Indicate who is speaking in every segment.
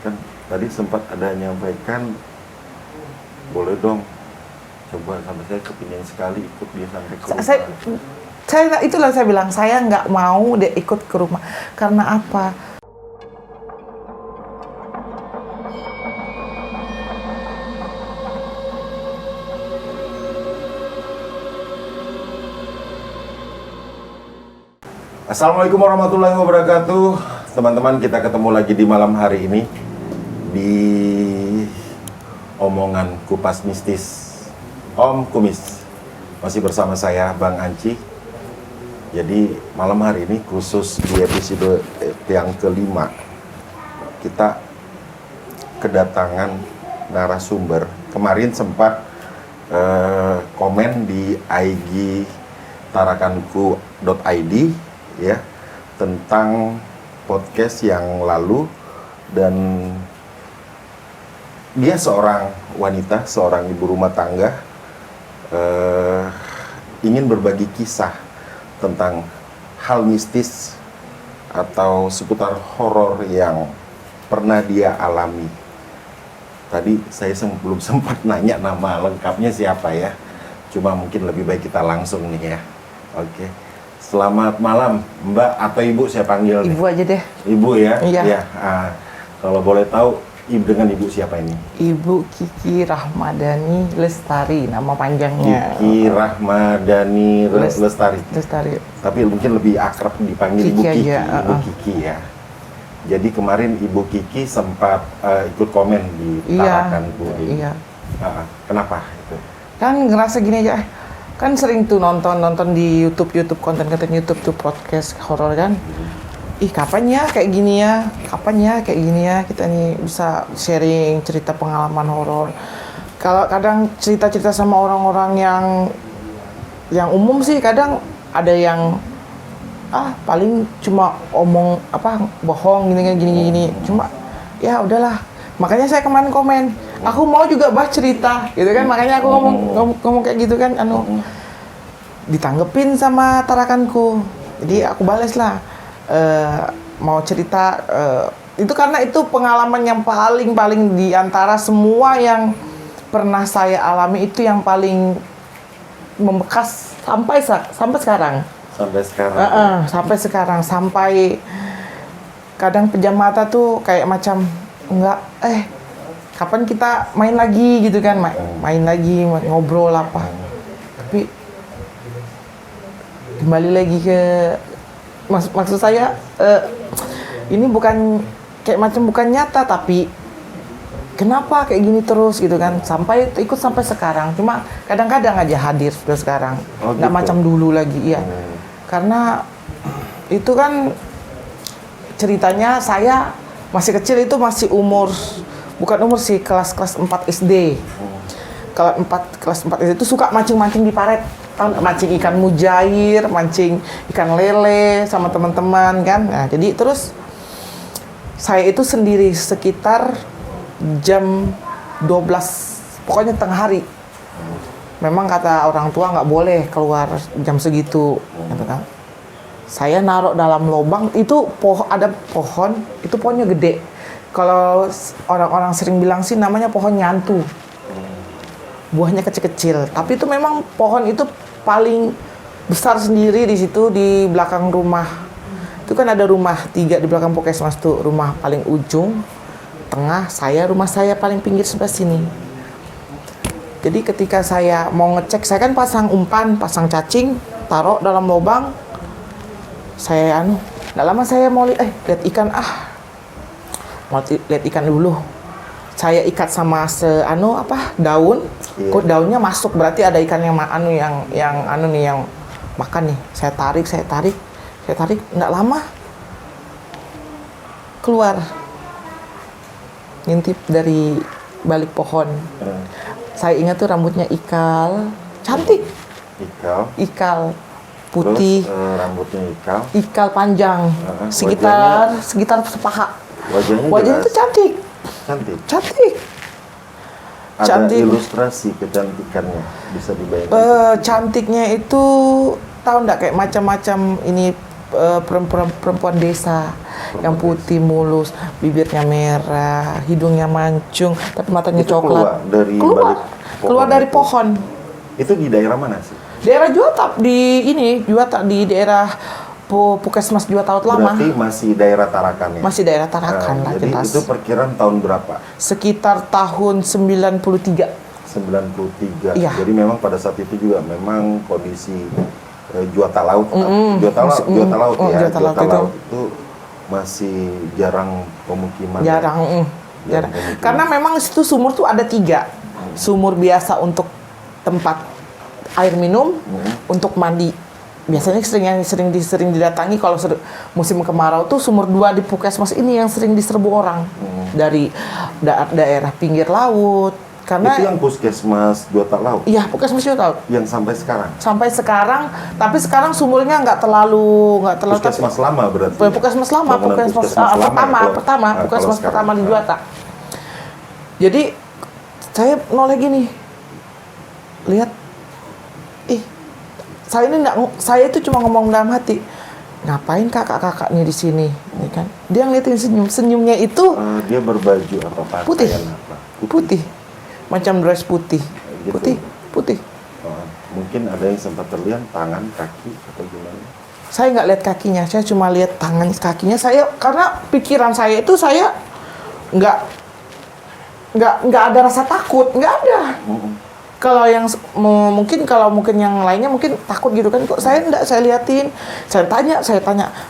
Speaker 1: kan tadi sempat ada nyampaikan boleh dong coba, sampai saya kepingin sekali ikut dia sampai ke rumah.
Speaker 2: Saya itulah saya bilang saya nggak mau dia ikut ke rumah karena apa?
Speaker 1: Assalamualaikum warahmatullahi wabarakatuh. Teman-teman, kita ketemu lagi di malam hari ini di omongan kupas mistis Om Kumis. Masih bersama saya Bang Anci. Jadi malam hari ini khusus di episode yang kelima, kita kedatangan narasumber. Kemarin sempat komen di IG tarakanku.id ya tentang podcast yang lalu, dan dia seorang wanita, seorang ibu rumah tangga, ingin berbagi kisah tentang hal mistis atau seputar horor yang pernah dia alami. Tadi saya belum sempat nanya nama lengkapnya siapa ya, cuma mungkin lebih baik kita langsung nih ya. Oke. Selamat malam, Mbak atau Ibu saya panggil nih?
Speaker 2: Ibu aja deh.
Speaker 1: Ibu ya?
Speaker 2: Iya.
Speaker 1: Ya. Kalau boleh tahu, dengan Ibu siapa ini?
Speaker 2: Ibu Kiki Rahmadani Lestari, nama panjangnya.
Speaker 1: Kiki Rahmadani Lestari.
Speaker 2: Lestari.
Speaker 1: Tapi mungkin lebih akrab dipanggil
Speaker 2: Kiki
Speaker 1: Ibu Kiki.
Speaker 2: aja,
Speaker 1: Ibu Kiki ya. Jadi kemarin Ibu Kiki sempat ikut komen di Tarakanku ini.
Speaker 2: Iya.
Speaker 1: Kenapa itu?
Speaker 2: Kan ngerasa gini aja, kan sering tuh nonton di YouTube konten YouTube tuh podcast horor kan. Ih, kapan ya kayak gini ya? Kapan ya kayak gini ya? Kita nih bisa sharing cerita pengalaman horor. Kalau kadang cerita-cerita sama orang-orang yang umum sih, kadang ada yang paling cuma omong bohong gini. Cuma ya udahlah. Makanya saya kemarin komen, aku mau juga cerita gitu kan. Makanya aku ngomong kayak gitu kan, ditanggepin sama tarakanku. Jadi aku bales lah, mau cerita, itu karena itu pengalaman yang paling di antara semua yang pernah saya alami, itu yang paling membekas sampai sekarang. Sampai sekarang, sampai kadang pejam mata tuh kayak macam enggak, kapan kita main lagi gitu kan, main lagi, ngobrol apa. Tapi kembali lagi ke maksud saya, ini bukan kayak macam bukan nyata, tapi kenapa kayak gini terus gitu kan, sampai ikut sampai sekarang. Cuma kadang-kadang aja hadir sudah sekarang, nggak gitu. Macam dulu lagi ya. Karena itu kan ceritanya saya masih kecil, itu masih bukan umur sih, kelas 4 SD. Kelas 4 SD itu suka mancing-mancing di paret. Mancing ikan mujair, mancing ikan lele sama teman-teman kan. Nah, jadi terus saya itu sendiri sekitar jam 12, pokoknya tengah hari. Memang kata orang tua nggak boleh keluar jam segitu, gitu kan. Saya naruh dalam lubang itu ada pohon, itu pohonnya gede. Kalau orang-orang sering bilang sih namanya pohon nyantu. Buahnya kecil-kecil, tapi itu memang pohon itu paling besar sendiri di situ di belakang rumah. Itu kan ada rumah 3 di belakang Puskesmas tuh, rumah paling ujung, tengah, rumah saya paling pinggir sebelah sini. Jadi ketika saya mau ngecek, saya kan pasang umpan, pasang cacing, taruh dalam lubang. Saya nggak lama saya mau lihat ikan, mau lihat ikan dulu. Saya ikat sama daun, kok daunnya masuk, berarti ada ikan yang makan nih. Saya tarik, nggak lama keluar, ngintip dari balik pohon. Saya ingat tuh rambutnya ikal, cantik. Ikal putih.
Speaker 1: Terus, rambutnya
Speaker 2: ikal panjang, sekitar sepaha. Wajahnya tuh cantik.
Speaker 1: Ada ilustrasi kecantikannya, bisa dibayangkan.
Speaker 2: Cantiknya itu tahu nggak, kayak macam-macam ini perempuan desa yang putih mulus, bibirnya merah, hidungnya mancung, tapi matanya
Speaker 1: Itu
Speaker 2: coklat.
Speaker 1: keluar dari
Speaker 2: keluar,
Speaker 1: balik
Speaker 2: keluar
Speaker 1: pohon
Speaker 2: dari
Speaker 1: itu.
Speaker 2: pohon.
Speaker 1: Itu di daerah mana sih?
Speaker 2: Daerah Juwata di daerah Puskesmas Juwata Lama.
Speaker 1: Berarti masih daerah Tarakan ya?
Speaker 2: Masih daerah Tarakan lah
Speaker 1: Jadi
Speaker 2: jelas.
Speaker 1: itu perkiraan tahun berapa?
Speaker 2: Sekitar tahun 93.
Speaker 1: 93.
Speaker 2: Iya.
Speaker 1: Jadi memang pada saat itu juga memang kondisi Juwata Laut. Juwata Laut ya.
Speaker 2: Juwata Laut
Speaker 1: Juwata
Speaker 2: itu.
Speaker 1: Laut itu masih jarang pemukiman.
Speaker 2: Jarang. Karena memang situ sumur tuh ada 3. Sumur biasa untuk tempat air minum, untuk mandi. Biasanya sering didatangi kalau musim kemarau tuh sumur 2 di Puskesmas ini yang sering diserbu orang dari daerah pinggir laut. Karena
Speaker 1: Itu yang Puskesmas Juwata Laut
Speaker 2: iya, Puskesmas Juwata Laut.
Speaker 1: yang sampai sekarang.
Speaker 2: Sampai sekarang, tapi sekarang sumurnya nggak terlalu
Speaker 1: Puskesmas lama berarti.
Speaker 2: Puskesmas lama,
Speaker 1: Bangunan
Speaker 2: Puskesmas pertama,
Speaker 1: kalau
Speaker 2: Puskesmas
Speaker 1: sekarang.
Speaker 2: pertama di Juwata. Jadi saya noleh gini, lihat, saya itu cuma ngomong dalam hati, ngapain kakak-kakak nih di sini, ya kan? Dia ngeliatin senyumnya itu
Speaker 1: Dia berbaju apa pakaian
Speaker 2: putih,
Speaker 1: apa?
Speaker 2: putih, macam dress putih,
Speaker 1: Gitu.
Speaker 2: putih.
Speaker 1: Mungkin ada yang sempat terlihat tangan, kaki atau gimana?
Speaker 2: Saya nggak lihat kakinya, saya cuma lihat tangan kakinya. Saya karena pikiran saya itu saya nggak ada rasa takut, nggak ada. Kalau yang mungkin yang lainnya mungkin takut gitu kan, kok saya enggak, saya liatin, saya tanya,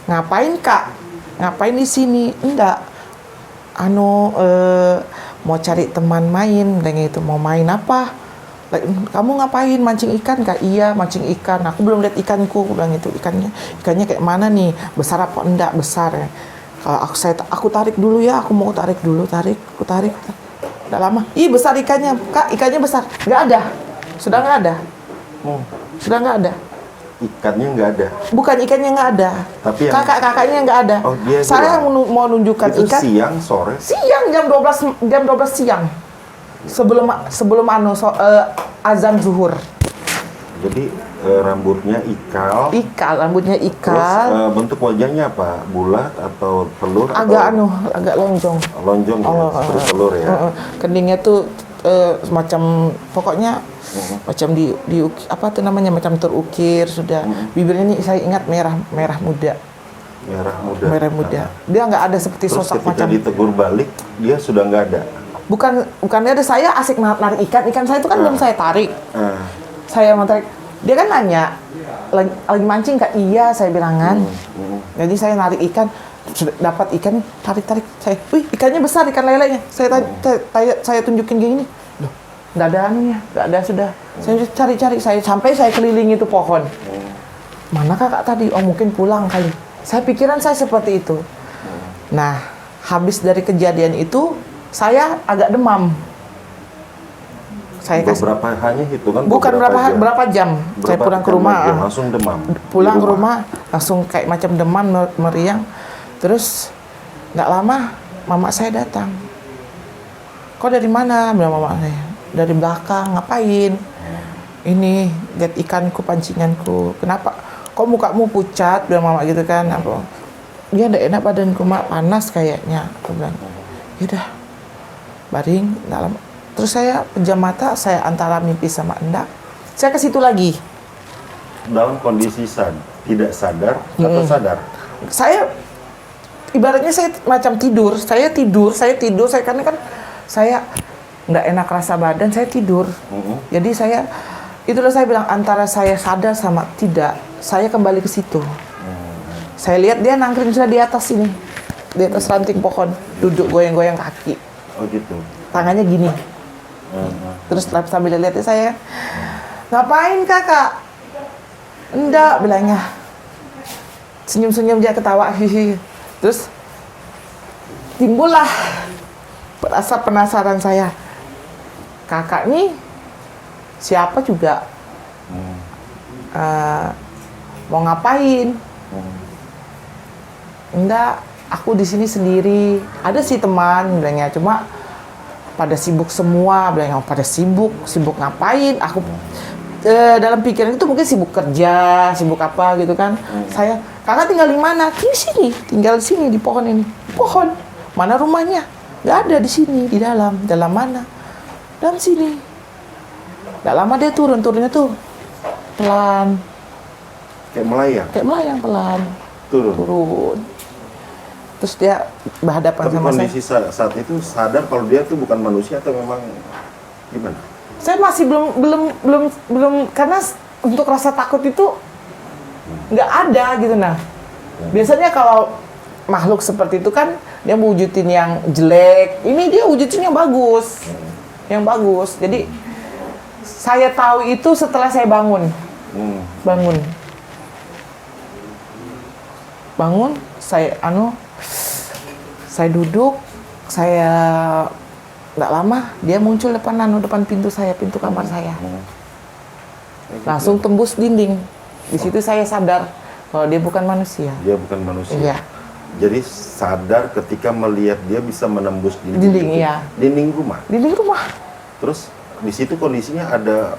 Speaker 2: ngapain kak, ngapain di sini? Enggak, mau cari teman main, dan itu mau main apa? Kamu ngapain, mancing ikan kak? Iya, mancing ikan. Aku belum lihat ikanku, bilang itu ikannya kayak mana nih, besar apa enggak? Besar ya. Kalau aku tarik dulu ya, aku mau tarik dulu, aku tarik. Udah lama, besar ikannya, kak, ikannya besar. Nggak ada, sudah nggak ada. Sudah nggak ada.
Speaker 1: Ikannya nggak ada.
Speaker 2: Bukan ikannya nggak ada,
Speaker 1: Tapi yang-
Speaker 2: kakaknya nggak ada.
Speaker 1: Oh, dia
Speaker 2: Saya
Speaker 1: bilang.
Speaker 2: mau nunjukkan
Speaker 1: Itu
Speaker 2: ikan.
Speaker 1: siang, sore.
Speaker 2: Siang jam 12 siang. Sebelum azan zuhur.
Speaker 1: Jadi rambutnya ikal.
Speaker 2: Rambutnya
Speaker 1: Terus
Speaker 2: ikal.
Speaker 1: bentuk wajahnya apa? Bulat atau telur?
Speaker 2: Agak
Speaker 1: atau
Speaker 2: agak lonjong.
Speaker 1: lonjong ya, seperti telur ya.
Speaker 2: Keningnya tuh semacam, pokoknya macam apa tuh namanya, macam terukir sudah. Bibirnya ini saya ingat merah muda.
Speaker 1: Merah muda.
Speaker 2: Dia nggak ada seperti
Speaker 1: Terus
Speaker 2: sosok
Speaker 1: ketika
Speaker 2: macam.
Speaker 1: ditegur balik, dia sudah nggak ada.
Speaker 2: Bukan ada, saya asik narik ikan saya itu kan belum saya tarik. Saya mau tarik, dia kan nanya, lagi mancing kak? Iya, saya bilangan. Jadi saya narik ikan, sudah dapat ikan, tarik saya, wih ikannya besar, ikan lelenya. Saya tunjukin gini, loh nggak ada anunya, nggak ada sudah. Saya cari, sampai saya keliling itu pohon. Mana kakak tadi? Oh mungkin pulang kali. Saya pikiran saya seperti itu. Nah, habis dari kejadian itu, saya agak demam. Saya
Speaker 1: hanya hitungan
Speaker 2: bukan berapa jam. Saya pulang ke rumah,
Speaker 1: langsung demam.
Speaker 2: Pulang ke rumah langsung kayak macam demam, meriang. Terus nggak lama mama saya datang. Kok dari mana? Bilang mama saya. Dari belakang. Ngapain? Ini lihat ikanku, pancinganku. Kenapa? Kok mukamu pucat? Bilang mama gitu kan. Apa? Dia nggak enak badanku, mak, panas kayaknya. Aku bilang, yaudah, baring. Nggak lama. Terus saya pejam mata, saya antara mimpi sama enggak. Saya ke situ lagi.
Speaker 1: Dalam kondisi tidak sadar atau sadar?
Speaker 2: Saya ibaratnya saya macam tidur. Saya karena kan saya nggak enak rasa badan, saya tidur. Jadi itulah saya bilang antara saya sadar sama tidak. Saya kembali ke situ. Saya lihat dia nangkring sudah di atas ini, di atas ranting pohon, duduk goyang-goyang kaki.
Speaker 1: Oh gitu.
Speaker 2: Tangannya gini. Terus sambil lihatnya saya, ngapain kakak? Enggak, bilangnya. Senyum-senyum dia ketawa, hihi. Terus timbullah rasa penasaran saya. Kakak nih siapa juga? Mau ngapain? Enggak, aku di sini sendiri. Ada sih teman, bilangnya, cuma pada sibuk semua, bilang pada sibuk ngapain? Aku dalam pikiran itu mungkin sibuk kerja, sibuk apa gitu kan. Saya Kakak tinggal di mana? Di sini, tinggal di sini di pohon ini. Pohon. Mana rumahnya? Nggak ada di sini, di dalam. Dalam mana? Dalam sini. Nggak lama dia turunnya tuh pelan.
Speaker 1: Kayak melayang.
Speaker 2: Kayak melayang pelan.
Speaker 1: Turun.
Speaker 2: Turun. Terus dia berhadapan
Speaker 1: Tapi
Speaker 2: sama saya.
Speaker 1: kondisi saat itu sadar kalau dia tuh bukan manusia atau memang gimana?
Speaker 2: Saya masih belum karena untuk rasa takut itu nggak ada gitu nah. Biasanya kalau makhluk seperti itu kan dia wujudin yang jelek. Ini dia wujudin yang bagus. Yang bagus. Jadi saya tahu itu setelah saya bangun. Bangun, saya duduk, saya nggak lama dia muncul depan pintu kamar saya. Langsung tembus dinding. Di situ saya sadar kalau dia bukan manusia.
Speaker 1: Dia bukan manusia.
Speaker 2: Iya.
Speaker 1: Jadi sadar ketika melihat dia bisa menembus
Speaker 2: Dinding,
Speaker 1: itu.
Speaker 2: iya.
Speaker 1: Dinding rumah.
Speaker 2: Dinding rumah.
Speaker 1: Terus di situ kondisinya ada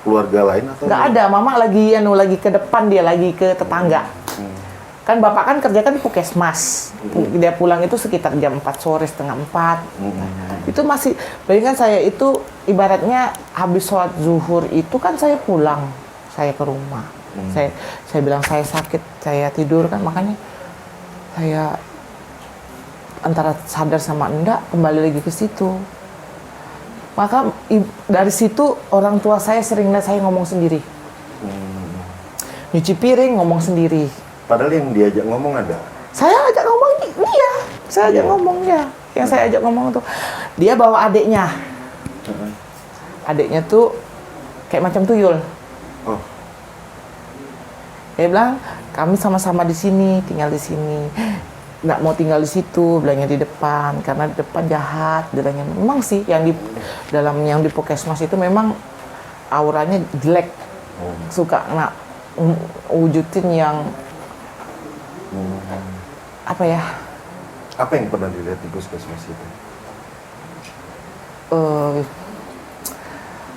Speaker 1: keluarga lain atau
Speaker 2: Nggak ada, mama lagi ke depan, dia lagi ke tetangga. Kan bapak kan kerja kan di puskesmas. Dia pulang itu sekitar jam 4 sore, setengah 4. Itu masih, bayangkan saya itu ibaratnya habis sholat zuhur itu kan saya pulang, saya ke rumah. Saya bilang saya sakit, saya tidur kan, makanya saya antara sadar sama enggak kembali lagi ke situ. Maka dari situ orang tua saya sering lihat saya ngomong sendiri. Nyuci piring ngomong sendiri.
Speaker 1: Padahal yang diajak ngomong ada.
Speaker 2: Saya ajak ngomong dia. Saya ajak ngomong dia. Yang saya ajak ngomong tuh dia bawa adiknya. Adiknya tuh kayak macam tuyul.
Speaker 1: Oh.
Speaker 2: Dia bilang, kami sama-sama di sini, tinggal di sini. Nggak mau tinggal di situ, bilangnya di depan, karena di depan jahat. Bilangnya memang sih yang di puskesmas itu memang auranya jelek. Suka wujudin yang apa ya?
Speaker 1: Apa yang pernah dilihat di puskesmas itu?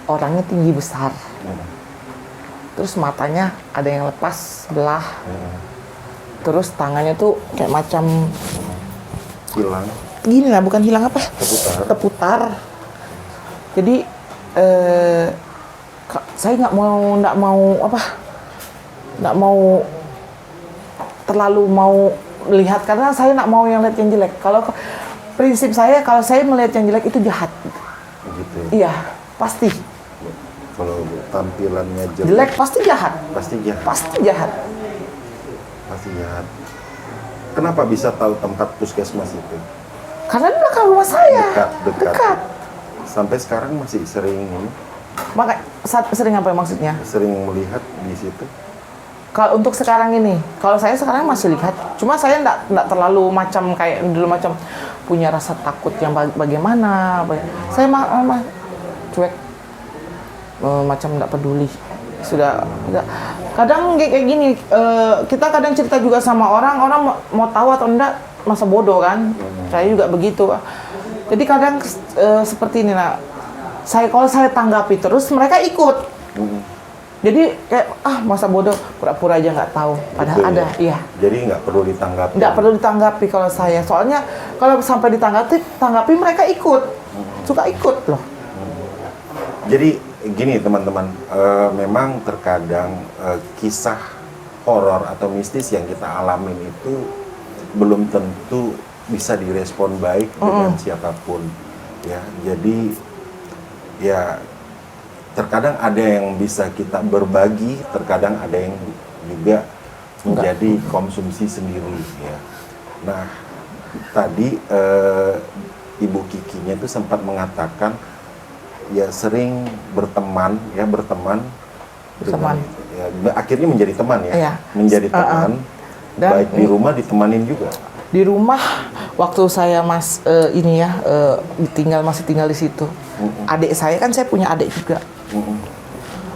Speaker 2: Orangnya tinggi besar. Terus matanya ada yang lepas sebelah. Terus tangannya tuh kayak macam
Speaker 1: Hilang.
Speaker 2: gini lah, bukan hilang apa?
Speaker 1: Terputar.
Speaker 2: Jadi saya nggak mau terlalu mau lihat karena saya nggak mau yang lihat yang jelek. Kalau prinsip saya kalau saya melihat yang jelek itu jahat.
Speaker 1: Gitu.
Speaker 2: Iya, pasti.
Speaker 1: Kalau tampilannya
Speaker 2: Jelek pasti jahat.
Speaker 1: Pasti jahat.
Speaker 2: Pasti jahat.
Speaker 1: Pasti jahat. Kenapa bisa tahu tempat puskesmas itu?
Speaker 2: Karena di belakang rumah saya.
Speaker 1: Dekat. Sampai sekarang masih sering
Speaker 2: Sering apa maksudnya?
Speaker 1: Sering melihat di situ.
Speaker 2: Kalau untuk sekarang ini, kalau saya sekarang masih lihat. Cuma saya enggak terlalu macam kayak dulu macam punya rasa takut yang bagaimana. Saya mah cuek. Macam enggak peduli. Sudah kadang kayak gini, kita kadang cerita juga sama orang mau tahu atau enggak masa bodoh kan. Saya juga begitu. Jadi kadang seperti ini kalau saya tanggapi terus mereka ikut. Jadi kayak masa bodoh, pura-pura aja nggak tahu. Padahal
Speaker 1: betul,
Speaker 2: ada, iya.
Speaker 1: Jadi nggak perlu ditanggapi.
Speaker 2: Nggak perlu ditanggapi kalau saya. Soalnya kalau sampai ditanggapi mereka ikut, suka ikut loh.
Speaker 1: Jadi gini teman-teman, memang terkadang kisah horor atau mistis yang kita alamin itu belum tentu bisa direspon baik dengan siapapun. Ya, jadi ya. Terkadang ada yang bisa kita berbagi, terkadang ada yang juga menjadi konsumsi sendiri. Ya. Nah, tadi Ibu Kikinya itu sempat mengatakan ya sering berteman. Ya, akhirnya menjadi teman ya,
Speaker 2: iya.
Speaker 1: menjadi teman.
Speaker 2: Dan
Speaker 1: baik di rumah ditemanin juga.
Speaker 2: Di rumah waktu saya masih tinggal di situ. Adik saya kan saya punya adik juga.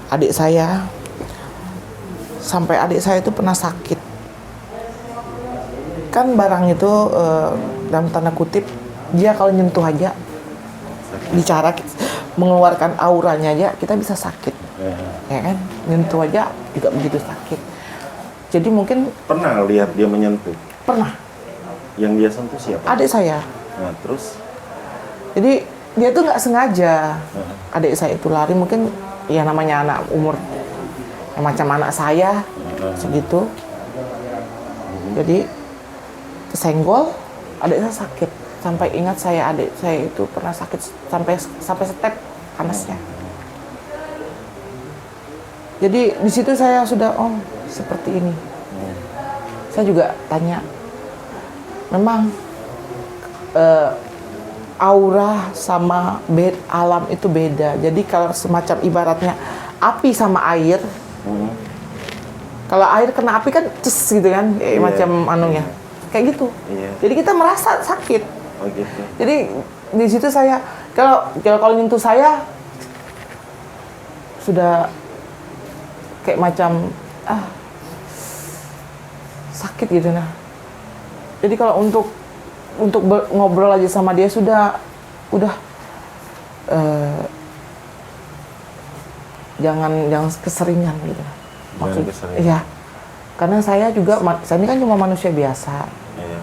Speaker 2: Adik saya sampai adik saya itu pernah sakit. Kan barang itu dalam tanda kutip dia kalau nyentuh aja bicara mengeluarkan auranya aja kita bisa sakit. Ya kan? Nyentuh aja juga begitu sakit. Jadi mungkin
Speaker 1: Pernah lihat dia menyentuh?
Speaker 2: pernah
Speaker 1: Yang dia sentuh siapa?
Speaker 2: adik saya.
Speaker 1: Nah, terus?
Speaker 2: Jadi dia tuh nggak sengaja.
Speaker 1: Heeh.
Speaker 2: Adik saya itu lari, mungkin ya namanya anak umur yang macam anak saya segitu. Jadi kesenggol, adik saya sakit. Sampai ingat saya, adik saya itu pernah sakit sampai step panasnya. Jadi di situ saya sudah seperti ini. Saya juga tanya, memang aura sama alam itu beda. Jadi kalau semacam ibaratnya api sama air, kalau air kena api kan ces gitu kan, macam anunya, kayak gitu. Jadi kita merasa sakit.
Speaker 1: Oh gitu.
Speaker 2: Jadi di situ saya kalau nyentuh saya sudah kayak macam sakit gitu nah. Jadi kalau untuk ngobrol aja sama dia udah jangan keseringan gitu. Iya. Karena saya ini kan cuma manusia biasa.
Speaker 1: Iya.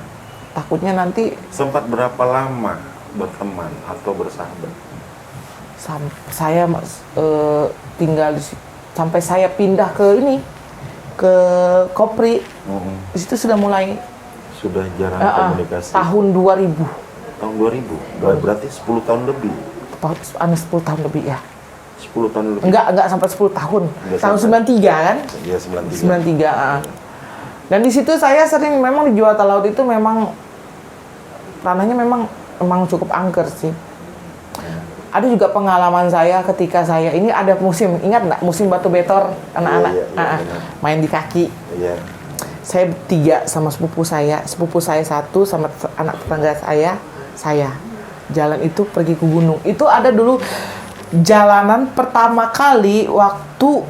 Speaker 2: Takutnya nanti
Speaker 1: Sempat berapa lama berteman atau bersahabat?
Speaker 2: saya tinggal sampai saya pindah ke Kopri. Di situ sudah mulai
Speaker 1: Sudah jarang komunikasi.
Speaker 2: tahun 2000.
Speaker 1: Tahun 2000. Berarti 10 tahun lebih.
Speaker 2: 10 tahun lebih ya.
Speaker 1: 10 tahun lebih.
Speaker 2: Enggak sampai 10 tahun.
Speaker 1: Enggak
Speaker 2: Tahun
Speaker 1: sampai.
Speaker 2: 93 kan?
Speaker 1: Iya, 93.
Speaker 2: 93. Dan di situ saya sering memang di Juwata Laut itu memang ranahnya memang cukup angker sih. Ada juga pengalaman saya ketika saya ini ada musim, ingat nggak musim batu betor anak-anak main di kaki.
Speaker 1: Iya.
Speaker 2: Saya 3 sama sepupu saya 1 sama anak tetangga saya jalan itu pergi ke gunung. Itu ada dulu jalanan pertama kali waktu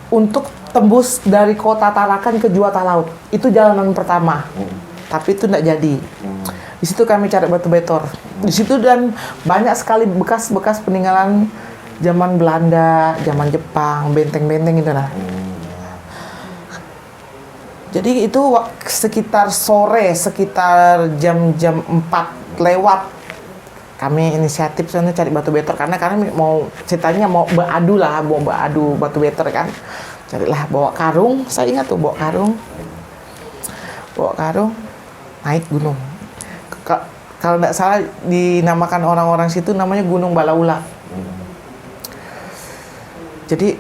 Speaker 2: untuk tembus dari kota Tarakan ke Juwata Laut. Itu jalanan pertama. Tapi itu nggak jadi. Di situ kami cari batu betor. Di situ dan banyak sekali bekas-bekas peninggalan zaman Belanda, zaman Jepang, benteng-benteng gitu lah. Jadi itu sekitar sore, sekitar jam 4 lewat kami inisiatif sana cari batu betor karena mau ceritanya mau beradu batu betor kan. Carilah bawa karung, saya ingat tuh bawa karung naik gunung. Kalau tidak salah dinamakan orang-orang situ namanya Gunung Balaula. Jadi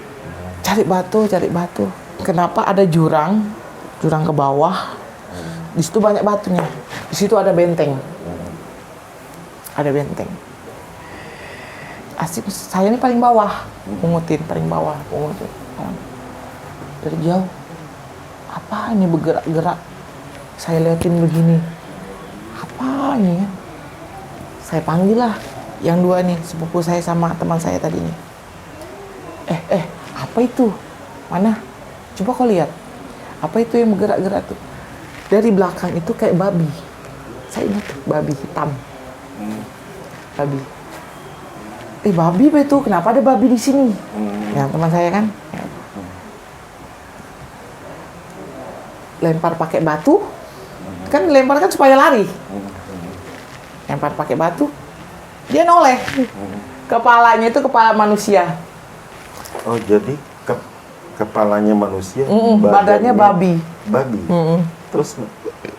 Speaker 2: cari batu. Kenapa ada jurang ke bawah? Di situ banyak batunya. Di situ ada benteng. Asik, saya ini paling bawah, pungutin. Dari jauh, apa ini bergerak-gerak? Saya liatin begini. Apa ini ya? Saya panggil lah yang 2 nih, sepupu saya sama teman saya tadi nih. Apa itu? Mana? Coba kau lihat. Apa itu yang bergerak-gerak tuh? Dari belakang itu kayak babi. Saya ingat tuh, babi hitam. Babi. Babi apa itu? Kenapa ada babi di sini? Ya, teman saya kan. Lempar pakai batu. Kan lempar kan supaya lari. Lempar pakai batu. Dia noleh. Kepalanya itu kepala manusia.
Speaker 1: Oh, jadi kepalanya manusia,
Speaker 2: badannya babi.
Speaker 1: Terus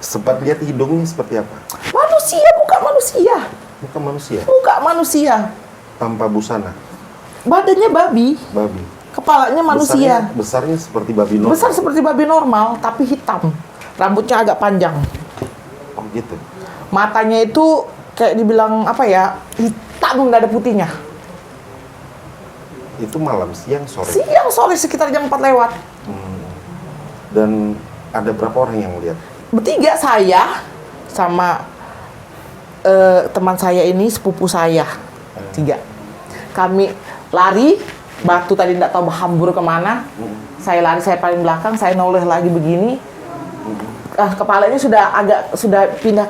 Speaker 1: sempat lihat hidungnya seperti apa?
Speaker 2: Manusia, bukan manusia.
Speaker 1: Bukan manusia.
Speaker 2: Bukan manusia.
Speaker 1: Tanpa busana.
Speaker 2: Badannya babi. Kepalanya manusia.
Speaker 1: Besarnya seperti babi normal.
Speaker 2: Besar seperti babi normal, tapi hitam. Rambutnya agak panjang.
Speaker 1: Oh gitu.
Speaker 2: Matanya itu kayak dibilang apa ya? Hitam, nggak ada putihnya.
Speaker 1: Itu malam, siang, sore?
Speaker 2: Siang, sore sekitar jam 4 lewat.
Speaker 1: Dan ada berapa orang yang melihat?
Speaker 2: Bertiga, saya sama teman saya ini, sepupu saya. 3. Kami lari, batu tadi tidak tahu hambur kemana. Saya lari, saya paling belakang, saya noleh lagi begini. Kepalanya sudah pindah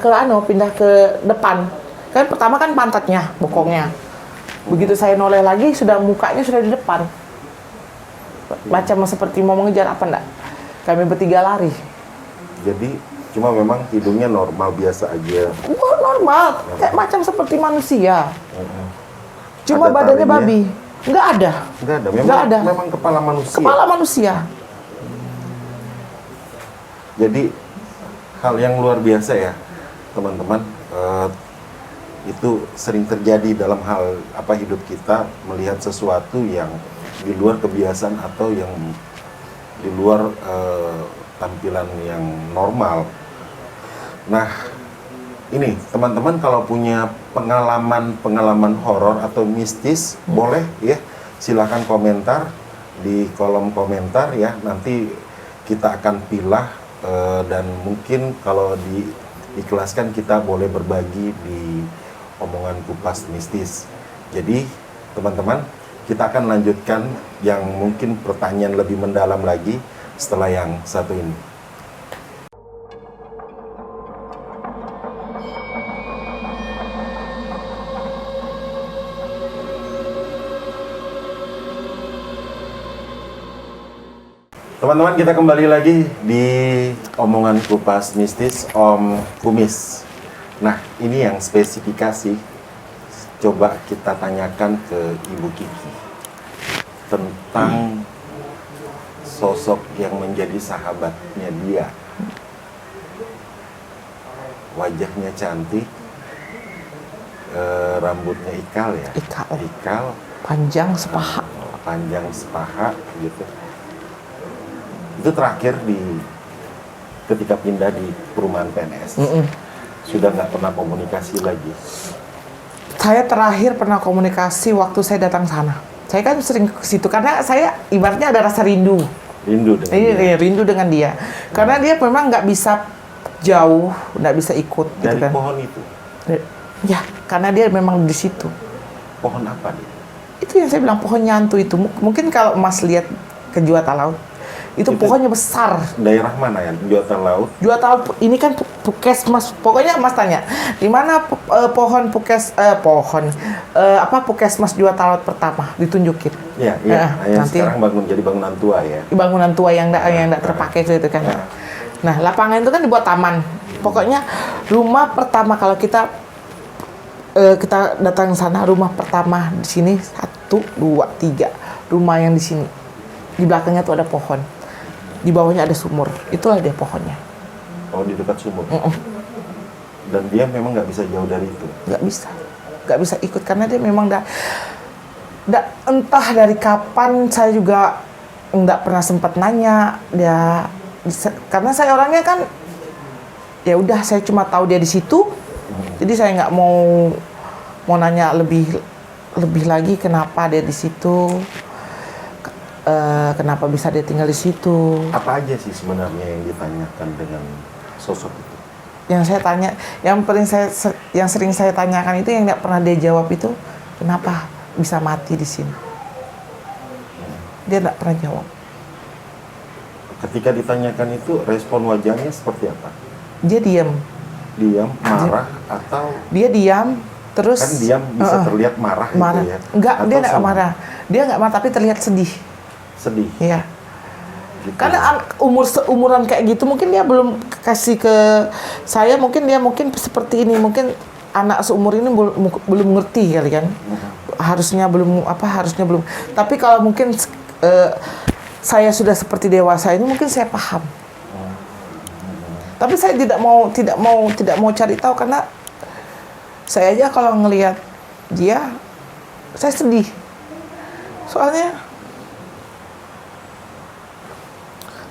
Speaker 2: ke depan. Kan pertama kan pantatnya, bokongnya. Begitu saya noleh lagi, mukanya sudah di depan. Macam seperti mau mengejar apa enggak. Kami bertiga lari.
Speaker 1: Jadi cuma memang hidungnya normal biasa aja.
Speaker 2: Wah, normal, kayak macam seperti manusia. Cuma
Speaker 1: Ada
Speaker 2: badannya
Speaker 1: taringnya?
Speaker 2: babi. Nggak ada.
Speaker 1: Nggak ada. Memang,
Speaker 2: Nggak ada.
Speaker 1: memang kepala manusia.
Speaker 2: Kepala manusia.
Speaker 1: Jadi hal yang luar biasa ya, teman-teman. Itu sering terjadi dalam hal hidup kita, melihat sesuatu yang di luar kebiasaan atau yang di luar tampilan yang normal. Nah, ini teman-teman kalau punya pengalaman horor atau mistis, boleh ya, silahkan komentar di kolom komentar ya. Nanti kita akan pilah dan mungkin kalau diikhlaskan kita boleh berbagi di omongan kupas mistis. Jadi teman-teman, kita akan lanjutkan yang mungkin pertanyaan lebih mendalam lagi setelah yang satu ini. Teman-teman, kita kembali lagi di omongan kupas mistis Om Kumis. Nah, ini yang spesifikasi. Coba kita tanyakan ke Ibu Kiki tentang sosok yang menjadi sahabatnya dia. Wajahnya cantik, rambutnya ikal ya? Ikal.
Speaker 2: Panjang sepaha.
Speaker 1: Panjang sepaha gitu. Itu terakhir ketika pindah di perumahan PNS. Sudah nggak pernah komunikasi lagi.
Speaker 2: Saya terakhir pernah komunikasi waktu saya datang sana. Saya kan sering ke situ karena saya ibaratnya ada rasa rindu.
Speaker 1: Rindu dengan dia.
Speaker 2: Rindu dengan dia. Karena dia memang nggak bisa jauh, nggak bisa ikut.
Speaker 1: Dari
Speaker 2: gitu kan.
Speaker 1: pohon itu.
Speaker 2: Ya, karena dia memang di situ.
Speaker 1: Pohon apa dia?
Speaker 2: Itu yang saya bilang pohon nyantu itu. Mungkin kalau Mas lihat ke Juwata Laut, itu pohonnya besar.
Speaker 1: Daerah mana ya? Juwata Laut?
Speaker 2: Juwata Laut ini kan puskesmas. Pokoknya Mas tanya, di mana puskesmas Juwata Laut pertama ditunjukin.
Speaker 1: Iya.
Speaker 2: Nanti
Speaker 1: sekarang jadi bangunan tua ya.
Speaker 2: Bangunan tua yang enggak terpakai itu kan. Nah, lapangan itu kan dibuat taman. Pokoknya rumah pertama kalau kita datang sana, rumah pertama di sini 1, 2, 3. Rumah yang di sini. Di belakangnya tuh ada pohon. Di bawahnya ada sumur. Itulah dia pohonnya.
Speaker 1: Oh, di dekat sumur. Dan dia memang nggak bisa jauh dari itu.
Speaker 2: Nggak bisa ikut karena dia memang entah dari kapan saya juga nggak pernah sempat nanya dia. Karena saya orangnya kan ya udah, saya cuma tahu dia di situ. Jadi saya nggak mau nanya lebih lagi kenapa dia di situ. Kenapa bisa dia tinggal di situ?
Speaker 1: Apa aja sih sebenarnya yang ditanyakan dengan sosok itu?
Speaker 2: Yang saya tanya, yang sering saya tanyakan itu yang nggak pernah dia jawab itu, kenapa bisa mati di sini? Dia nggak pernah jawab.
Speaker 1: Ketika ditanyakan itu, respon wajahnya seperti apa?
Speaker 2: Dia diam.
Speaker 1: Diam, marah, atau?
Speaker 2: Dia diam, terus.
Speaker 1: Kan diam bisa terlihat marah.
Speaker 2: Marah.
Speaker 1: Gitu ya?
Speaker 2: Enggak,
Speaker 1: atau
Speaker 2: dia nggak marah. Dia nggak marah, tapi terlihat sedih.
Speaker 1: Sedih.
Speaker 2: Iya.
Speaker 1: Gitu.
Speaker 2: Karena umuran kayak gitu mungkin dia belum kasih ke saya, mungkin seperti ini, mungkin anak seumur ini belum ngerti kali kan. Harusnya belum. Tapi kalau mungkin saya sudah seperti dewasa ini, mungkin saya paham. Tapi saya tidak mau cari tahu karena saya aja kalau ngelihat dia saya sedih. Soalnya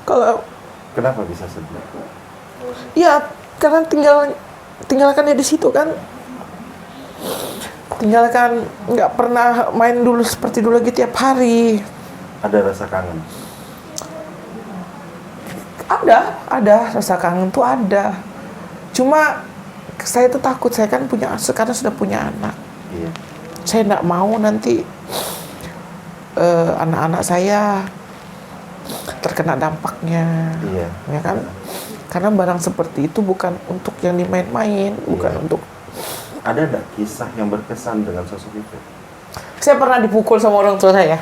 Speaker 2: kalau
Speaker 1: kenapa bisa sedih?
Speaker 2: ya karena tinggalkan dia di situ kan. Tinggalkan, nggak pernah main dulu seperti dulu lagi tiap hari.
Speaker 1: Ada rasa kangen?
Speaker 2: Ada rasa kangen tuh ada. Cuma saya tuh takut, saya kan sekarang sudah punya anak.
Speaker 1: Iya.
Speaker 2: Saya nggak mau nanti anak-anak saya terkena dampaknya.
Speaker 1: Iya.
Speaker 2: Ya kan? Karena barang seperti itu bukan untuk yang dimain-main, bukan untuk.
Speaker 1: Ada nggak kisah yang berkesan dengan sosok itu?
Speaker 2: Saya pernah dipukul sama orang tua saya.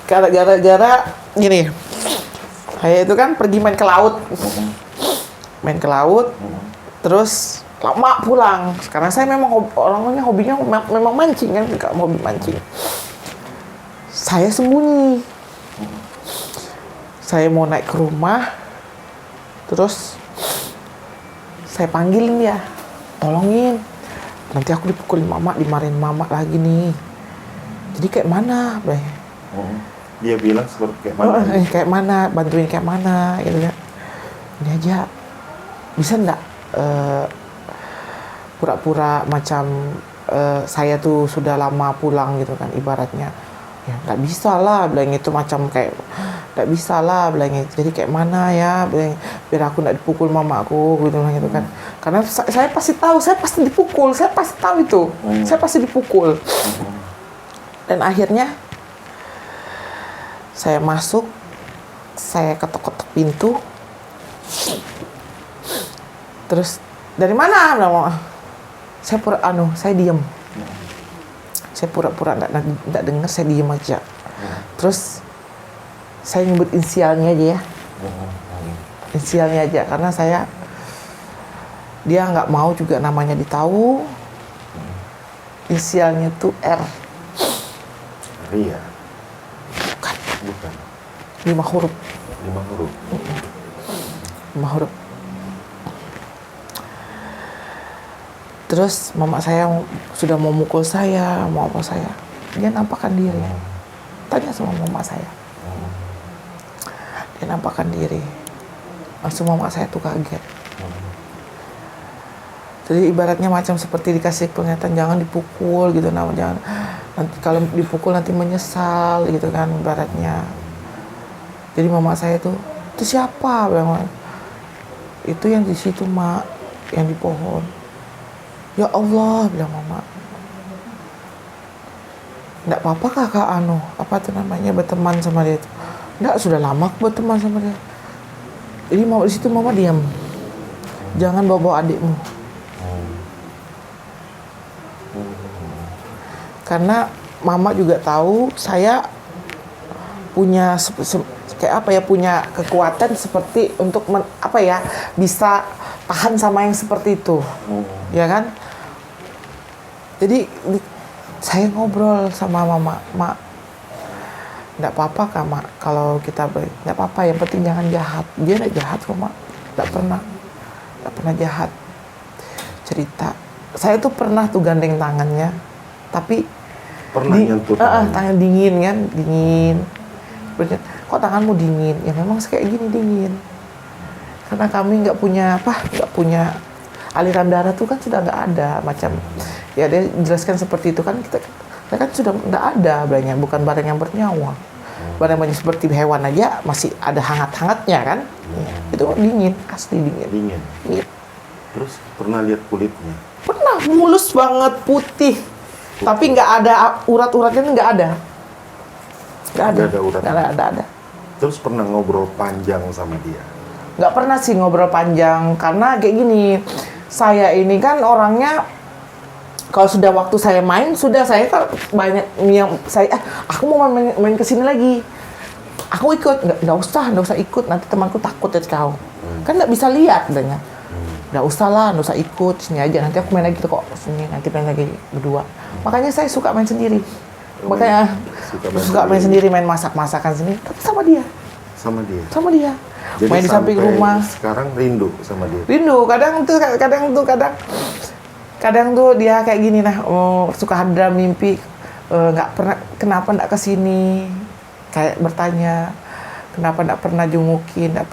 Speaker 2: Gara-gara gini. Saya itu kan pergi main ke laut. Main ke laut, terus lama pulang. Karena saya memang orangnya hobinya memang mancing kan, hobi mancing. Saya sembunyi. Saya mau naik ke rumah, terus saya panggilin dia, tolongin. Nanti aku dipukulin mama, dimarahin mama lagi nih. Jadi kayak mana, Bray?
Speaker 1: Dia bilang seperti kayak mana?
Speaker 2: Kayak mana, bantuin kayak mana, gitu kan. Ini aja, bisa nggak pura-pura macam saya tuh sudah lama pulang gitu kan, ibaratnya. Ya nggak bisa lah, bilang itu macam kayak nggak bisa lah, bilangnya. Jadi kayak mana ya, biar aku nggak dipukul mama aku, gitu kan. Karena saya pasti tahu, saya pasti dipukul, saya pasti tahu itu, saya pasti dipukul. Dan akhirnya saya masuk, saya ketok-ketok pintu, terus dari mana, bilang, saya saya diam. Saya pura-pura nggak dengar, saya diem aja. Terus saya nyebut inisialnya aja ya. Inisialnya aja, karena dia nggak mau juga namanya ditahu. Inisialnya tuh R.
Speaker 1: Ria.
Speaker 2: Bukan. 5 huruf.
Speaker 1: 5 huruf.
Speaker 2: 5 huruf. Terus mama saya sudah mau mukul saya, mau apa saya. Dia nampakkan diri. Tanya sama mama saya. Dia nampakkan diri. Langsung mama saya tuh kaget. Jadi ibaratnya macam seperti dikasih peringatan, jangan dipukul gitu, jangan. Nanti kalau dipukul nanti menyesal gitu kan, ibaratnya. Jadi mama saya itu siapa? Bilang, itu yang di situ, Mak, yang di pohon. Ya Allah, bilang mama. Nggak apa-apa kakak apa tuh namanya, berteman sama dia itu. Nggak, sudah lama aku berteman sama dia. Jadi di situ mama diam. Jangan bawa adikmu. Karena mama juga tahu saya punya punya kekuatan seperti untuk bisa tahan sama yang seperti itu. Ya kan? Jadi saya ngobrol sama mama, Mak, nggak apa-apa kak, Mak, kalau kita nggak apa-apa, yang penting jangan jahat. Dia nggak jahat kok, Mak, nggak pernah jahat. Cerita, saya tuh pernah tuh gandeng tangannya, tapi
Speaker 1: pernah nyentuh
Speaker 2: tangan dingin kan, dingin. Kok tanganmu dingin? Ya memang kayak gini dingin. Karena kami nggak punya aliran darah tuh kan sudah nggak ada, macam ya dia jelaskan seperti itu kan, kita kan sudah nggak ada barangnya, bukan barang yang bernyawa. Barang seperti hewan aja masih ada hangat-hangatnya kan. Itu dingin, asli dingin.
Speaker 1: Terus pernah lihat kulitnya?
Speaker 2: Pernah, mulus banget, putih. Tapi nggak ada urat-uratnya, nggak ada. Nggak ada
Speaker 1: uratnya.
Speaker 2: Nggak ada.
Speaker 1: Terus pernah ngobrol panjang sama dia?
Speaker 2: Nggak pernah sih ngobrol panjang, karena kayak gini, saya ini kan orangnya, kalau sudah waktu saya main, saya kan banyak yang aku mau main kesini lagi, aku ikut. Nggak usah ikut, nanti temanku takut ya kau. Kan nggak bisa lihat adanya. Nggak usah ikut, sini aja, nanti aku main lagi kok, sini nanti main lagi berdua. Makanya saya suka main sendiri. Makanya suka main sendiri, main masakan sendiri, tapi sama dia.
Speaker 1: Jadi
Speaker 2: main di samping rumah.
Speaker 1: Sekarang rindu sama dia?
Speaker 2: Rindu, kadang tuh dia kayak gini suka ada mimpi, nggak pernah, kenapa nggak kesini, kayak bertanya, kenapa nggak pernah jungukin, nggak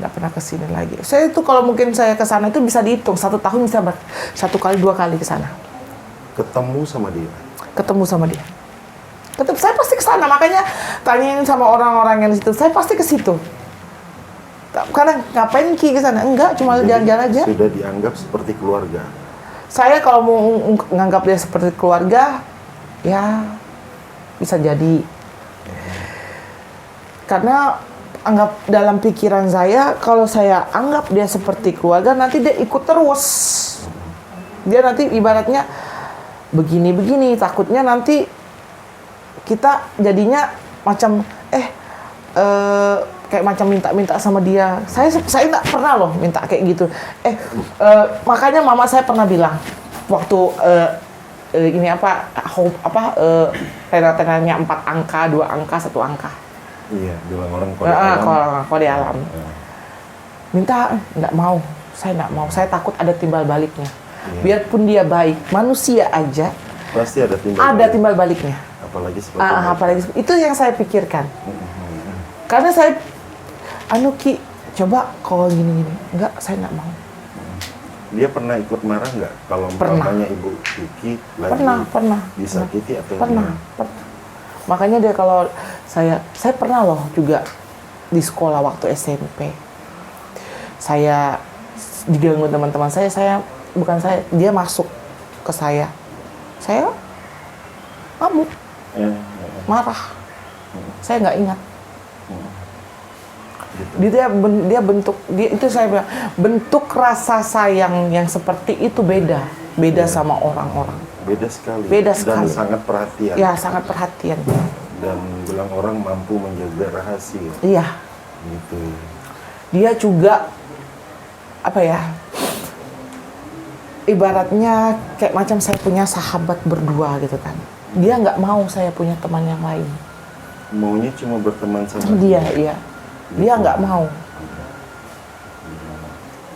Speaker 2: pernah kesini lagi. Saya itu kalau mungkin saya kesana itu bisa dihitung, 1 tahun bisa 1 kali 2 kali kesana.
Speaker 1: Ketemu sama dia?
Speaker 2: Ketemu sama dia. Tetap saya pasti ke sana, makanya tanyain sama orang-orang yang di situ, saya pasti ke situ. Karena ngapain Ki ke sana? Enggak, cuma jalan-jalan aja.
Speaker 1: Sudah dianggap seperti keluarga.
Speaker 2: Saya kalau mau nganggap dia seperti keluarga, ya bisa jadi. Karena anggap dalam pikiran saya, kalau saya anggap dia seperti keluarga, nanti dia ikut terus. Dia nanti ibaratnya begini-begini, takutnya nanti kita jadinya macam kayak macam minta-minta sama dia. Saya nggak pernah loh minta kayak gitu. Makanya mama saya pernah bilang waktu ini tenda-tendanya 4 angka, 2 angka, 1 angka.
Speaker 1: Iya, bilang orang kode alam.
Speaker 2: Kode alam. Minta nggak mau, saya nggak mau. Saya takut ada timbal baliknya.
Speaker 1: Iya.
Speaker 2: Biarpun dia baik, manusia aja
Speaker 1: Pasti ada
Speaker 2: timbal baliknya.
Speaker 1: Apalagi seperti
Speaker 2: Apalagi itu yang saya pikirkan. Karena saya, Ki, coba kalau gini-gini, enggak, saya nggak mau.
Speaker 1: Dia pernah ikut marah nggak kalau
Speaker 2: Pernah.
Speaker 1: umpamanya Ibu Vicky lagi
Speaker 2: Pernah.
Speaker 1: disakiti atau
Speaker 2: Pernah.
Speaker 1: gimana?
Speaker 2: Makanya dia kalau saya pernah loh juga di sekolah waktu SMP. Saya diganggu teman-teman saya, dia masuk ke saya. Saya ngamuk, marah. Saya nggak ingat.
Speaker 1: Gitu.
Speaker 2: Dia itu saya bilang, bentuk rasa sayang yang seperti itu beda sama orang-orang.
Speaker 1: Beda sekali.
Speaker 2: Beda
Speaker 1: Dan
Speaker 2: sekali.
Speaker 1: sangat perhatian.
Speaker 2: Ya, sangat perhatian.
Speaker 1: Dan bilang orang mampu menjaga rahasia.
Speaker 2: Iya.
Speaker 1: Gitu.
Speaker 2: Dia juga ibaratnya kayak macam saya punya sahabat berdua gitu kan. Dia nggak mau saya punya teman yang lain.
Speaker 1: Maunya cuma berteman sama
Speaker 2: Dia, iya. Dia nggak mau.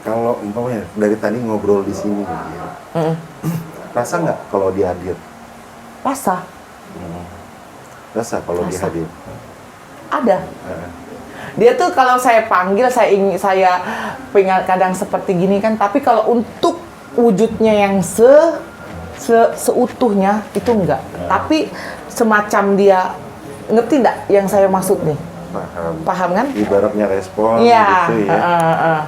Speaker 1: Kalau umpamanya dari tadi ngobrol di sini, rasa nggak kalau dia hadir?
Speaker 2: Rasa
Speaker 1: Rasa kalau dia
Speaker 2: Rasa.
Speaker 1: hadir?
Speaker 2: ada. Dia tuh kalau saya panggil, saya pengen kadang seperti gini kan. Tapi kalau untuk wujudnya yang seutuhnya itu enggak. Tapi semacam dia, ngerti enggak yang saya maksud nih? Paham kan?
Speaker 1: Ibaratnya respon
Speaker 2: Iya.
Speaker 1: gitu ya.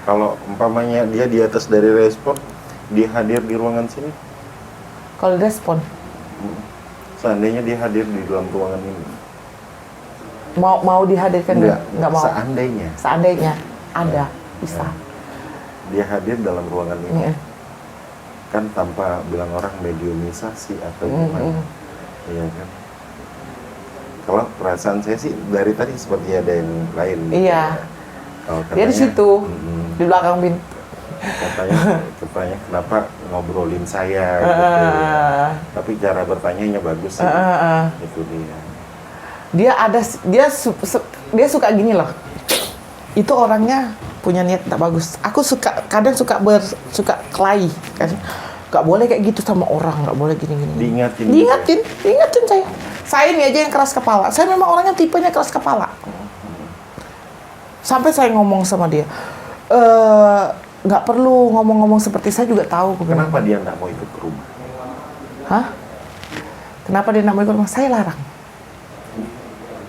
Speaker 1: Kalau umpamanya dia di atas dari respon, dia hadir di ruangan sini.
Speaker 2: Kalau respon,
Speaker 1: Seandainya dia hadir di dalam ruangan ini.
Speaker 2: mau dihadirkan nggak mau. Seandainya ada, bisa.
Speaker 1: Dia hadir dalam ruangan ini.
Speaker 2: Iya.
Speaker 1: Kan tanpa bilang orang mediumisasi atau gimana. Iya kan? Kalau perasaan saya sih dari tadi seperti ada yang lain.
Speaker 2: Iya.
Speaker 1: Kalau
Speaker 2: Dia di situ, di belakang pintu.
Speaker 1: katanya kenapa ngobrolin saya gitu. Tapi cara bertanyanya bagus sih. Itu dia.
Speaker 2: Dia suka gini loh. Itu orangnya punya niat tak bagus. Aku kadang suka kelahi kan. Gak boleh kayak gitu sama orang, gak boleh gini-gini. Diingatin saya. Saya ini aja yang keras kepala. Saya memang orangnya tipenya keras kepala. Sampai saya ngomong sama dia, nggak perlu ngomong-ngomong seperti saya juga tahu.
Speaker 1: Kenapa dia nggak mau ikut ke rumah?
Speaker 2: Hah? Kenapa dia nggak mau ikut rumah? Saya larang.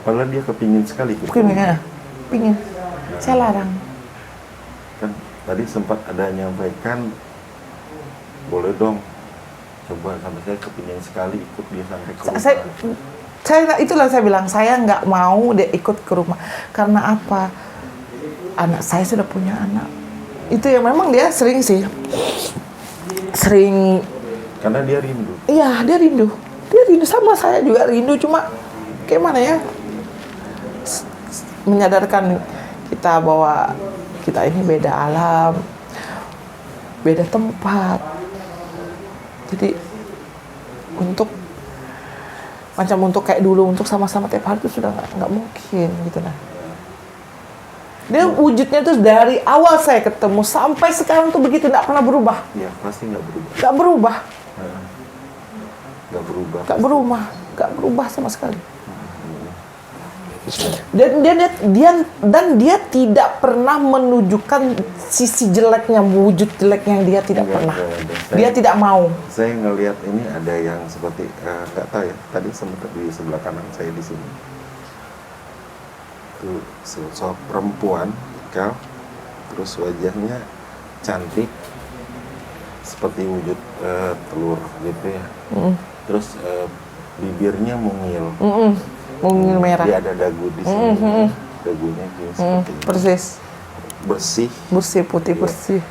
Speaker 1: Padahal dia kepingin sekali ikut ke rumah.
Speaker 2: Pingin. Saya larang.
Speaker 1: Kan tadi sempat ada nyampaikan, boleh dong coba, sampai saya kepingin sekali ikut dia sampai ke rumah.
Speaker 2: Itulah saya bilang, saya nggak mau dia ikut ke rumah. Karena apa? Anak saya sudah punya anak. Itu yang memang dia sering
Speaker 1: Karena dia rindu.
Speaker 2: Iya, dia rindu sama saya juga rindu, cuma kayak mana ya, menyadarkan kita bahwa kita ini beda alam, beda tempat. Jadi untuk kayak dulu, untuk sama-sama tiap hari itu sudah nggak mungkin gitu nah. Dia wujudnya tuh dari awal saya ketemu sampai sekarang tuh begitu, nggak pernah berubah.
Speaker 1: Iya, pasti nggak berubah.
Speaker 2: Nggak berubah.
Speaker 1: Nggak berubah.
Speaker 2: Nggak berubah sama sekali. Dan dia tidak pernah menunjukkan sisi jeleknya, wujud jeleknya yang dia tidak pernah. Dia tidak mau.
Speaker 1: Saya ngelihat ini ada yang seperti nggak tahu ya. Tadi sempat di sebelah kanan saya di sini. Itu sosok perempuan, Kal. Terus wajahnya cantik, seperti wujud telur gitu ya. Terus bibirnya mungil.
Speaker 2: Mungil merah.
Speaker 1: Dia ada dagu di sini. Dagunya kayak seperti ini.
Speaker 2: Persis.
Speaker 1: Bersih,
Speaker 2: putih bersih.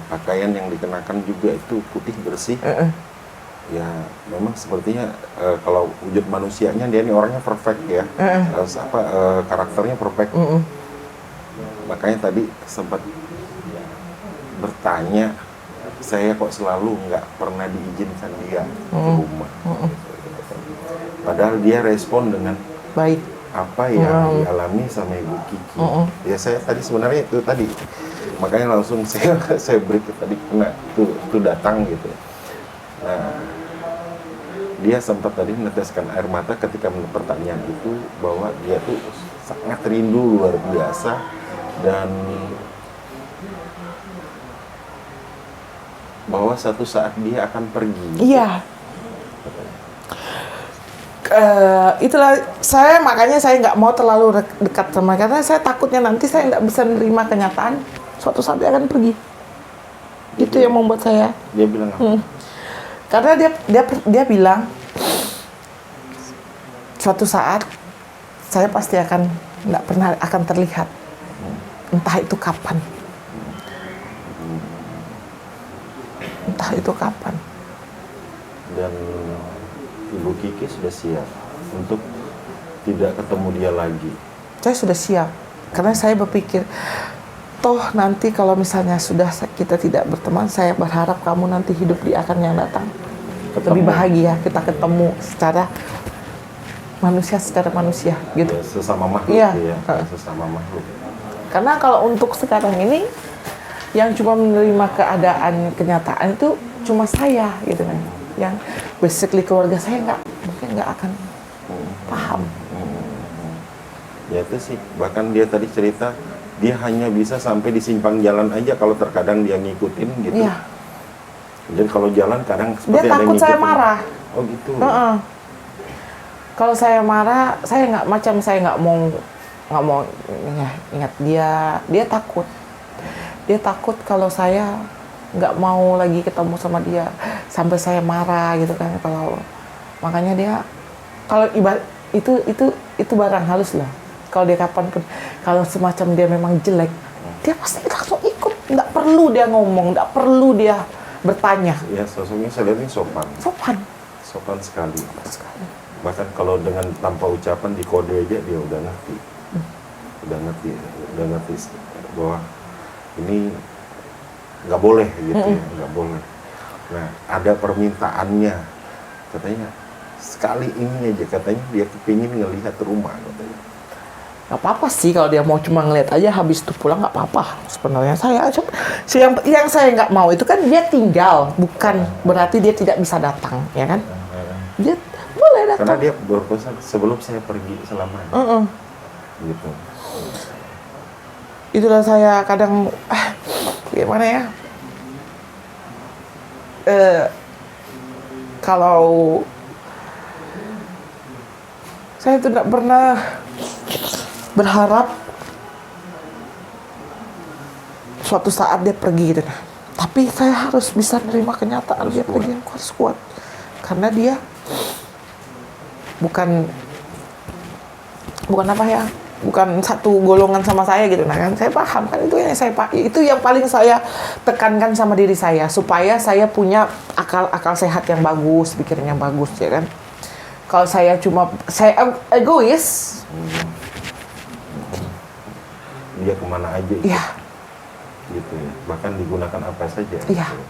Speaker 1: pakaian yang dikenakan juga itu putih bersih. ya memang sepertinya kalau wujud manusianya dia ini orangnya perfect ya. Karakternya perfect. Makanya tadi sempat bertanya, saya kok selalu nggak pernah diizinkan dia ke rumah. Padahal dia respon dengan
Speaker 2: Baik.
Speaker 1: apa yang dialami sama Ibu Kiki. Ya saya tadi sebenarnya itu tadi, makanya langsung saya beri tadi kena itu datang gitu. Nah, dia sempat tadi meneteskan air mata ketika pertanyaan itu, bahwa dia tuh sangat rindu luar biasa dan bahwa satu saat dia akan pergi.
Speaker 2: Iya. Itulah makanya saya nggak mau terlalu dekat sama, karena saya takutnya nanti saya nggak bisa menerima kenyataan suatu saat dia akan pergi. Itu yang membuat saya.
Speaker 1: Dia bilang apa?
Speaker 2: Karena dia bilang suatu saat saya pasti akan nggak pernah akan terlihat, entah itu kapan. Entah itu kapan.
Speaker 1: Dan Ibu Kiki sudah siap untuk tidak ketemu dia lagi.
Speaker 2: Saya sudah siap, karena saya berpikir, toh nanti kalau misalnya sudah kita tidak berteman, saya berharap kamu nanti hidup di akan yang datang lebih bahagia, kita ketemu secara manusia gitu.
Speaker 1: Ya, sesama makhluk
Speaker 2: Iya.
Speaker 1: ya, sesama makhluk.
Speaker 2: Karena kalau untuk sekarang ini yang cuma menerima keadaan kenyataan itu cuma saya gitu kan, yang basically keluarga saya mungkin nggak akan paham.
Speaker 1: Ya itu sih, bahkan dia tadi cerita dia hanya bisa sampai di simpang jalan aja kalau terkadang dia ngikutin gitu.
Speaker 2: Iya.
Speaker 1: Jadi kalau jalan kadang
Speaker 2: Dia
Speaker 1: seperti ada yang
Speaker 2: takut saya
Speaker 1: ngikutin.
Speaker 2: marah.
Speaker 1: Oh gitu.
Speaker 2: Kalau saya marah, saya nggak mau ingat dia takut. Dia takut kalau saya nggak mau lagi ketemu sama dia sampai saya marah gitu kan. Makanya dia kalau ibarat itu barang halus lah. Kalau dia kapanpun, kalau semacam dia memang jelek, dia pasti langsung ikut. Nggak perlu dia ngomong, nggak perlu dia bertanya.
Speaker 1: Ya sosoknya saya lihat ini sopan sekali. Bahkan kalau dengan tanpa ucapan di kode aja dia udah ngerti. Udah ngerti bahwa ini nggak boleh gitu ya, nggak boleh. Nah, ada permintaannya, katanya sekali ini aja, katanya dia kepingin ngelihat rumah katanya.
Speaker 2: Nggak apa-apa sih kalau dia mau cuma ngeliat aja, habis itu pulang nggak apa-apa. Sebenarnya yang saya nggak mau itu kan dia tinggal, bukan berarti dia tidak bisa datang, ya kan? Dia boleh datang.
Speaker 1: Karena dia berpesan sebelum saya pergi selamanya. Gitu.
Speaker 2: Itulah saya kadang gimana ya? Kalau saya tidak pernah berharap suatu saat dia pergi gitu. Tapi saya harus bisa menerima kenyataan dia pergi, yang harus kuat. Karena dia bukan satu golongan sama saya gitu. Nah kan saya paham kan, itu yang paling saya tekankan sama diri saya, supaya saya punya akal sehat yang bagus, pikiran yang bagus, ya kan. Kalau saya egois,
Speaker 1: Dia kemana aja
Speaker 2: iya.
Speaker 1: Gitu ya, bahkan digunakan apa saja.
Speaker 2: Iya.
Speaker 1: Gitu.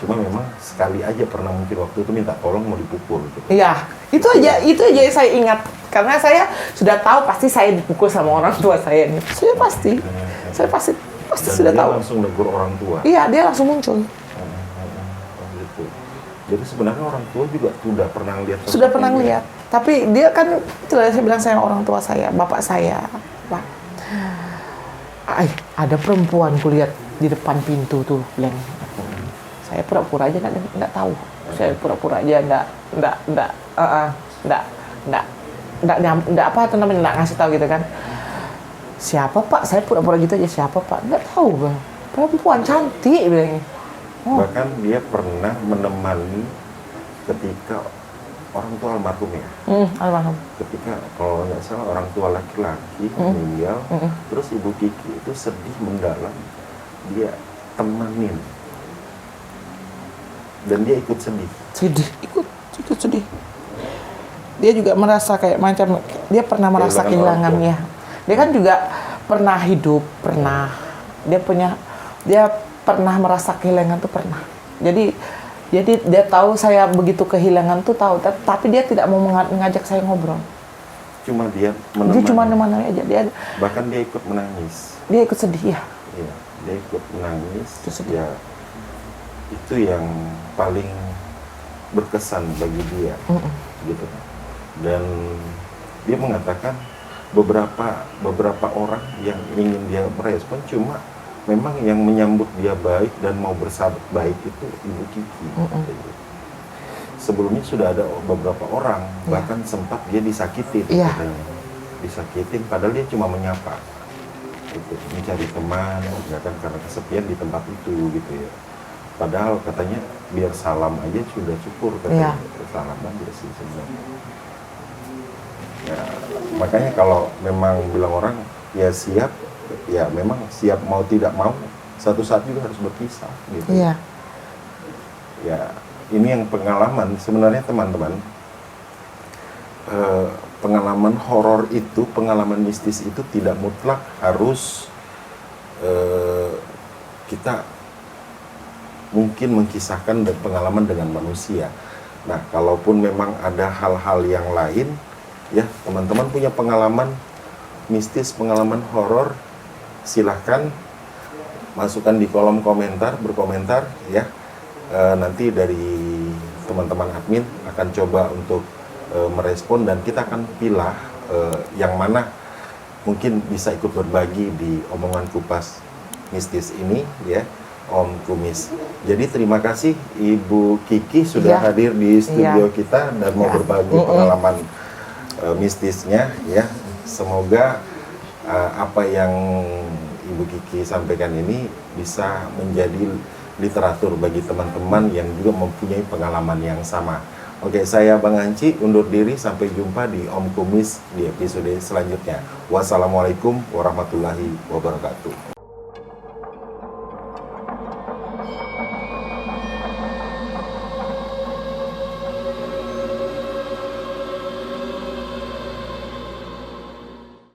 Speaker 1: Cuma memang sekali aja pernah mungkin waktu itu minta tolong mau dipukul gitu.
Speaker 2: Iya, itu aja yang saya ingat. Karena saya sudah tahu pasti saya dipukul sama orang tua saya nih. Saya pasti
Speaker 1: Dan
Speaker 2: sudah
Speaker 1: dia
Speaker 2: tahu.
Speaker 1: langsung negur orang tua.
Speaker 2: Iya, dia langsung muncul.
Speaker 1: Gitu. Jadi sebenarnya orang tua juga sudah pernah lihat.
Speaker 2: Sudah pernah lihat. Tapi dia kan, saya bilang saya orang tua saya, bapak saya. Pak, ada perempuan kulihat di depan pintu tuh, bilang. Saya pura-pura aja nggak tahu. Saya pura-pura aja nggak ngasih tahu gitu kan. Siapa Pak? Saya pura-pura gitu aja, siapa Pak? Nggak tahu Bang. Perempuan cantik bilangnya.
Speaker 1: Bahkan dia pernah menemani ketika orang tua almarhum ya.
Speaker 2: Almarhum.
Speaker 1: Ketika kalau nggak salah orang tua laki-laki meninggal, terus Ibu Kiki itu sedih mendalam, dia temanin dan dia ikut sedih.
Speaker 2: Ikut sedih. Dia juga merasa kayak macam dia pernah merasa kehilangannya. Dia kan juga pernah hidup, dia pernah merasa kehilangan tuh pernah. Jadi dia tahu saya begitu kehilangan tuh tahu, tapi dia tidak mau mengajak saya ngobrol.
Speaker 1: Cuma dia menemani.
Speaker 2: Dia cuma menemani aja.
Speaker 1: Bahkan dia ikut menangis.
Speaker 2: Dia ikut sedih ya.
Speaker 1: Iya, dia ikut menangis.
Speaker 2: Sedih.
Speaker 1: Ya, itu yang paling berkesan bagi dia, gitu. Dan dia mengatakan beberapa orang yang ingin dia merespon, cuma memang yang menyambut dia baik dan mau bersahabat baik itu Ibu Kiki. Sebelumnya sudah ada beberapa orang, bahkan sempat dia disakitin, katanya. Disakitin, padahal dia cuma menyapa, gitu, mencari teman, ya kan, karena kesepian di tempat itu, gitu ya. Padahal katanya biar salam aja sudah syukur, katanya. Salam aja sih sebenarnya. Ya, makanya kalau memang bilang orang ya siap, ya memang siap mau tidak mau, satu saat juga harus berpisah, gitu.
Speaker 2: Iya.
Speaker 1: Ya, ini yang pengalaman sebenarnya teman-teman. Pengalaman horor itu, pengalaman mistis itu tidak mutlak harus kita mungkin mengkisahkan pengalaman dengan manusia. Nah, kalaupun memang ada hal-hal yang lain, ya teman-teman punya pengalaman mistis, pengalaman horor, silahkan masukkan di kolom komentar, berkomentar ya. Nanti dari teman-teman admin akan coba untuk merespon, dan kita akan pilih yang mana mungkin bisa ikut berbagi di omongan kupas mistis ini ya, Om Kumis. Jadi terima kasih Ibu Kiki sudah hadir di studio kita dan mau berbagi pengalaman mistisnya ya. Semoga apa yang Ibu Kiki sampaikan ini bisa menjadi literatur bagi teman-teman yang juga mempunyai pengalaman yang sama. Oke, saya Bang Anci undur diri, sampai jumpa di Om Kumis di episode selanjutnya. Wassalamualaikum warahmatullahi wabarakatuh.